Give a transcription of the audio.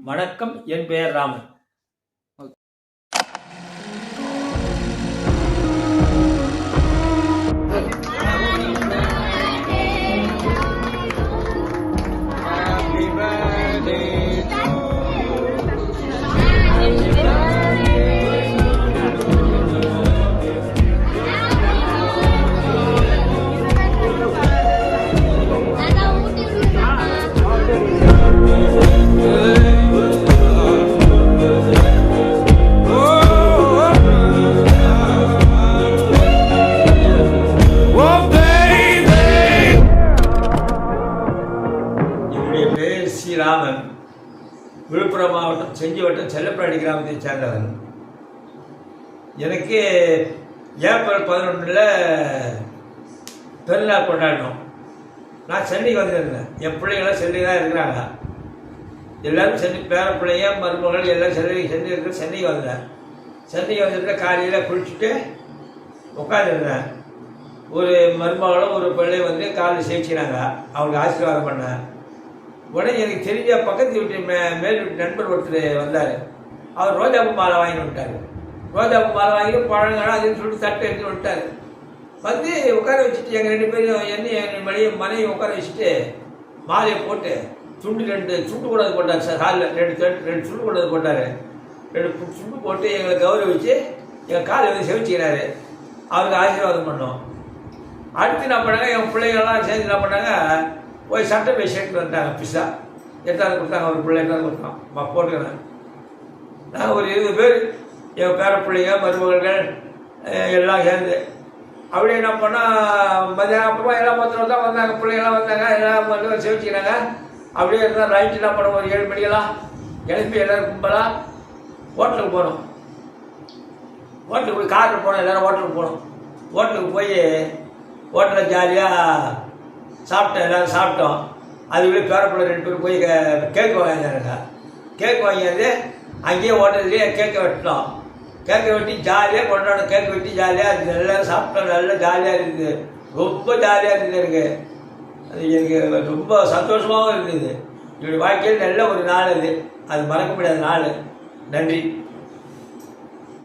வணக்கம், என் பெயர் ராமன். ராமன், விழுப்புரம் மாவட்டம் செஞ்சி வட்டம் செல்லப்பிராடி கிராமத்தை சேர்ந்தவன். எனக்கு ஏப்ரல் 11 பெருநாள் கொண்டாடினோம். நான் சென்னைக்கு வந்திருந்தேன். என் பிள்ளைங்களாம் சென்னை தான் இருக்கிறாங்க. எல்லோரும் சென்னை, பேர பிள்ளைங்க, மருமகள் எல்லாம் சென்னை இருக்கிற சென்னைக்கு வந்தேன். சென்னைக்கு வந்துட்டு காலையில் குளிச்சுட்டு உட்காந்துருந்தேன். ஒரு மருமகளும் ஒரு பிள்ளை வந்து காலையில் சேர்ச்சினாங்க. அவங்களுக்கு ஆசீர்வாதம் பண்ணேன். உடனே எனக்கு தெரிஞ்ச பக்கத்து வீட்டு மேல் வீட்டு நண்பர் ஒருத்தர் வந்தார். அவர் ரோஜாப்பூ மாலை வாங்கி விட்டார். ரோஜாப்பூ மாலை வாங்கி பழங்கலாம் அதுன்னு சொல்லிட்டு தட்டை எடுத்து விட்டார். வந்து உட்கார வச்சுட்டு எங்கள் 2 பேரும் என் மனைவி உட்கார வச்சுட்டு மாலையை போட்டு ரெண்டு துண்டு கூடாது போட்டார். சார் ஹாலில் ரெண்டு துண்டு கூடாது போட்டார். 2 துண்டு போட்டு எங்களை கௌரவிச்சு எங்கள் காலை வந்து செவிச்சுக்கிறாரு. அவருக்கு ஆசீர்வாதம் பண்ணோம். அடுத்து என்ன பண்ணாங்க, என் பிள்ளைங்கள்லாம் சேர்ந்து என்ன பண்ணாங்க, போய் சட்டை போய் சேர்த்து வந்துட்டாங்க. பிஸ்ஸா எட்டாவது கொடுத்தாங்க. ஒரு பிள்ளை எட்டாவது கொடுத்தான் போட்டுக்கிறேன். நாங்கள் ஒரு 20 பேர், என் பேர பிள்ளைங்க, மருமகள் எல்லாம் சேர்ந்து அப்படியே என்ன பண்ணால் மதியானம் அப்புறமா எல்லாம் மொத்தம் தான் வந்தாங்க. பிள்ளைங்களாம் வந்தாங்க. எல்லாம் வந்து சேவிச்சுக்கிறாங்க. அப்படியே இருந்தால் ரைட்டு என்ன பண்ணோம், ஒரு 7 மணிக்கெல்லாம் எழுப்பி எல்லோரும் கும்பலாக ஹோட்டலுக்கு போனோம். ஹோட்டலுக்கு போய் காரில் போனோம். எல்லோரும் ஹோட்டலுக்கு போனோம். ஹோட்டலுக்கு போய் ஹோட்டலில் ஜாலியாக சாப்பிட்டோம். எல்லோரும் சாப்பிட்டோம். அதுக்குள்ளே பேரப்பிள்ளை 2 பேர் போய் கேக்கு வாங்கினாருங்க. கேக்கு வாங்கியாந்து அங்கேயே ஹோட்டல்லையே கேக்கை வெட்டினோம். கேக்கை வெட்டி ஜாலியாக கொண்டாடணும். கேக்கு வெட்டி ஜாலியாக இருக்குது. எல்லோரும் சாப்பிட்டோம். நல்லா ஜாலியாக இருக்குது. ரொம்ப ஜாலியாக இருக்குது. எனக்கு ரொம்ப சந்தோஷமாகவும் இருந்தது. என்னுடைய வாழ்க்கையில் நல்ல ஒரு நாள் அது மறக்க முடியாத நாள். நன்றி.